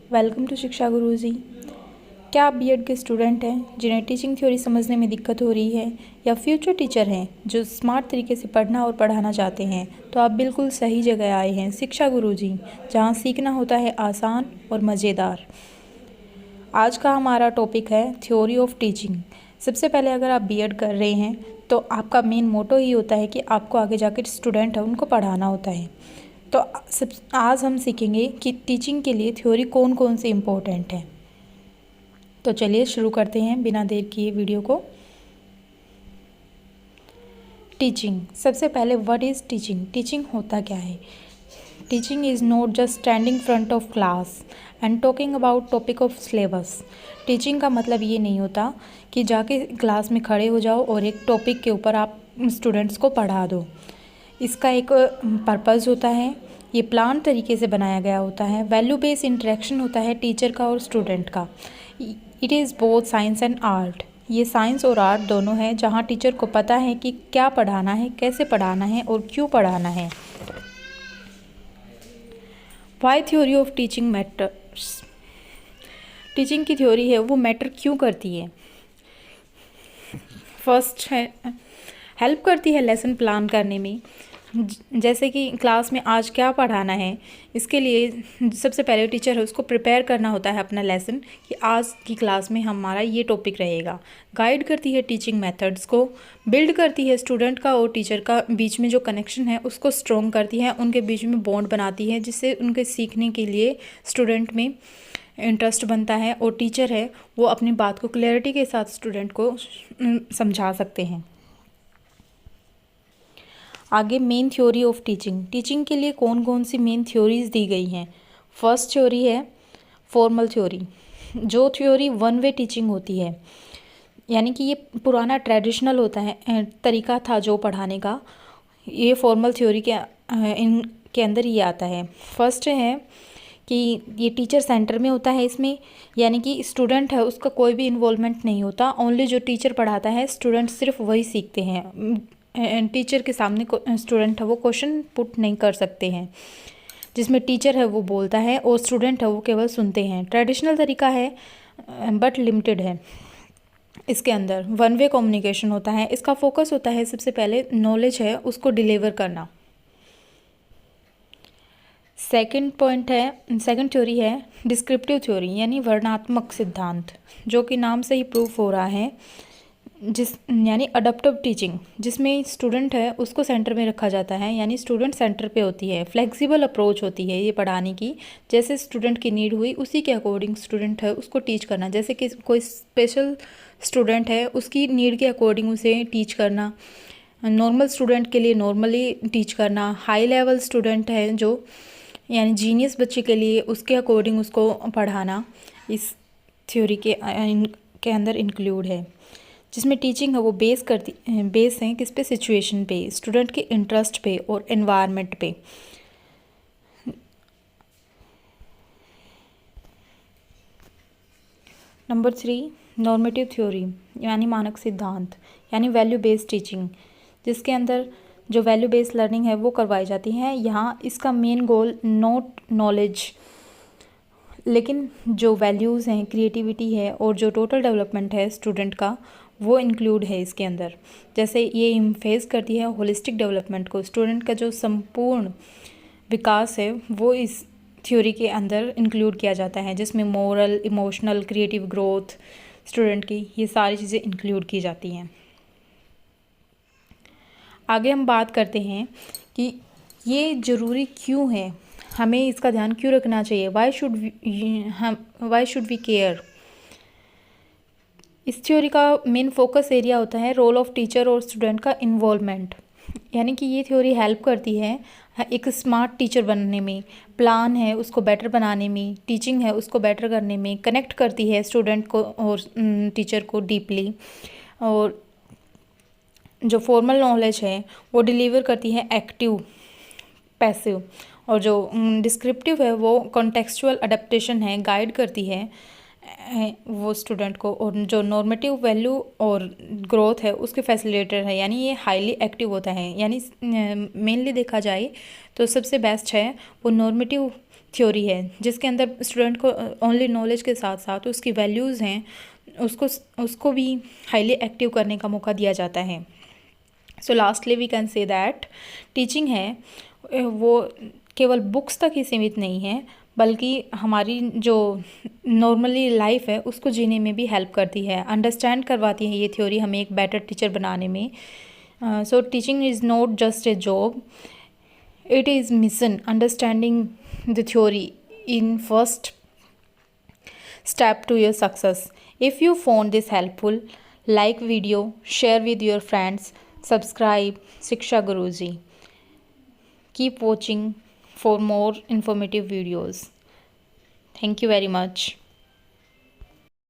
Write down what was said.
Welcome to शिक्षा गुरुजी। क्या आप बीएड के स्टूडेंट हैं जिन्हें टीचिंग थ्योरी समझने में दिक्कत हो रही है, या फ्यूचर टीचर हैं जो स्मार्ट तरीके से पढ़ना और पढ़ाना चाहते हैं? तो आप बिल्कुल सही जगह आए हैं, शिक्षा गुरुजी, जहां सीखना होता है आसान और मज़ेदार। आज का हमारा टॉपिक है थ्योरी ऑफ टीचिंग। सबसे पहले अगर आप बीएड कर रहे हैं तो आपका मेन मोटो ही होता है कि आपको आगे जाकर स्टूडेंट है उनको पढ़ाना होता है। तो आज हम सीखेंगे कि टीचिंग के लिए थ्योरी कौन कौन सी इम्पोर्टेंट है। तो चलिए शुरू करते हैं बिना देर किए वीडियो को। टीचिंग, सबसे पहले व्हाट इज़ टीचिंग? टीचिंग होता क्या है? Teaching is not just standing front of class and talking about topic of syllabus. Teaching का मतलब ये नहीं होता कि जाके क्लास में खड़े हो जाओ और एक टॉपिक के ऊपर आप स्टूडेंट्स को पढ़ा दो। इसका एक पर्पज़ होता है, ये प्लान तरीके से बनाया गया होता है, वैल्यू बेस्ड इंटरेक्शन होता है टीचर का और स्टूडेंट का। It is both science and art. ये साइंस और आर्ट दोनों है, जहाँ टीचर को पता है कि क्या पढ़ाना है, कैसे पढ़ाना है और क्यों पढ़ाना है। Why theory of teaching matters? Teaching की थ्योरी है वो मैटर क्यों करती है? फर्स्ट है, हेल्प करती है लेसन प्लान करने में। जैसे कि क्लास में आज क्या पढ़ाना है, इसके लिए सबसे पहले टीचर है उसको प्रिपेयर करना होता है अपना लेसन कि आज की क्लास में हमारा ये टॉपिक रहेगा। गाइड करती है टीचिंग मेथड्स को, बिल्ड करती है स्टूडेंट का और टीचर का बीच में जो कनेक्शन है उसको स्ट्रॉन्ग करती है, उनके बीच में बॉन्ड बनाती है, जिससे उनके सीखने के लिए स्टूडेंट में इंटरेस्ट बनता है और टीचर है वो अपनी बात को क्लैरिटी के साथ स्टूडेंट को समझा सकते हैं। आगे main theory of teaching. Teaching के लिए कौन कौन सी मेन थ्योरीज दी गई हैं? फर्स्ट थ्योरी है फॉर्मल थ्योरी। जो थ्योरी वन वे टीचिंग होती है, यानी कि ये पुराना ट्रेडिशनल होता है तरीका था जो पढ़ाने का, ये फॉर्मल थ्योरी के अंदर ये आता है। फर्स्ट है कि ये टीचर सेंटर में होता है इसमें, यानी कि स्टूडेंट है उसका कोई भी इन्वॉल्वमेंट नहीं होता, ओनली जो टीचर पढ़ाता है स्टूडेंट सिर्फ वही सीखते हैं। टीचर के सामने स्टूडेंट है वो क्वेश्चन पुट नहीं कर सकते हैं, जिसमें टीचर है वो बोलता है और स्टूडेंट है वो केवल सुनते हैं। ट्रेडिशनल तरीका है बट लिमिटेड है। इसके अंदर वन वे कम्युनिकेशन होता है। इसका फोकस होता है सबसे पहले नॉलेज है उसको डिलीवर करना। सेकंड थ्योरी है डिस्क्रिप्टिव थ्योरी, यानी वर्णनात्मक सिद्धांत, जो कि नाम से ही प्रूफ हो रहा है, यानी अडप्टिव टीचिंग, जिसमें स्टूडेंट है उसको सेंटर में रखा जाता है, यानी स्टूडेंट सेंटर पे होती है। फ्लेक्सिबल अप्रोच होती है ये पढ़ाने की, जैसे स्टूडेंट की नीड हुई उसी के अकॉर्डिंग स्टूडेंट है उसको टीच करना। जैसे कि कोई स्पेशल स्टूडेंट है उसकी नीड के अकॉर्डिंग उसे टीच करना, नॉर्मल स्टूडेंट के लिए नॉर्मली टीच करना, हाई लेवल स्टूडेंट है जो यानी जीनियस बच्चे के लिए उसके अकॉर्डिंग उसको पढ़ाना इस थ्योरी के अंदर इंक्लूड है। जिसमें टीचिंग है वो बेस है किस पे? सिचुएशन पे, स्टूडेंट के इंटरेस्ट पे और एनवायरनमेंट पे। नंबर 3 नॉर्मेटिव थ्योरी, यानी मानक सिद्धांत, यानी वैल्यू बेस्ड टीचिंग, जिसके अंदर जो वैल्यू बेस्ड लर्निंग है वो करवाई जाती है। यहाँ इसका मेन गोल नॉट नॉलेज, लेकिन जो वैल्यूज़ हैं, क्रिएटिविटी है और जो टोटल डेवलपमेंट है स्टूडेंट का वो इंक्लूड है इसके अंदर। जैसे ये इम्फेस करती है होलिस्टिक डेवलपमेंट को, स्टूडेंट का जो संपूर्ण विकास है वो इस थ्योरी के अंदर इंक्लूड किया जाता है, जिसमें moral, emotional, creative growth student की, ये सारी चीज़ें इंक्लूड की जाती हैं। आगे हम बात करते हैं कि ये ज़रूरी क्यों है, हमें इसका ध्यान क्यों रखना चाहिए। Why should we care? इस थ्योरी का मेन फोकस एरिया होता है रोल ऑफ टीचर और स्टूडेंट का इन्वॉल्वमेंट, यानी कि ये थ्योरी हेल्प करती है एक स्मार्ट टीचर बनने में, प्लान है उसको बेटर बनाने में, टीचिंग है उसको बेटर करने में, कनेक्ट करती है स्टूडेंट को और टीचर को डीपली, और जो फॉर्मल नॉलेज है वो डिलीवर करती है एक्टिव, पैसिव, और जो डिस्क्रिप्टिव है वो कॉन्टेक्सचुअल अडेप्टेशन है, गाइड करती है वो स्टूडेंट को, और जो नॉर्मेटिव वैल्यू और ग्रोथ है उसके फैसिलिटेटर है, यानी ये हाईली एक्टिव होता है। यानी मेनली देखा जाए तो सबसे बेस्ट है वो नॉर्मेटिव थ्योरी है जिसके अंदर स्टूडेंट को ओनली नॉलेज के साथ साथ उसकी वैल्यूज़ हैं उसको भी हाईली एक्टिव करने का मौका दिया जाता है। So lastly we can say that teaching है वो केवल बुक्स तक ही सीमित नहीं है, बल्कि हमारी जो नॉर्मली लाइफ है उसको जीने में भी हेल्प करती है, अंडरस्टैंड करवाती है ये थ्योरी हमें एक बेटर टीचर बनाने में। So teaching is not just a job, it is mission. Understanding the theory in first step to your success. If you found this helpful, like video, share with your friends, subscribe Shiksha Guruji. Keep watching for more informative videos. Thank you very much.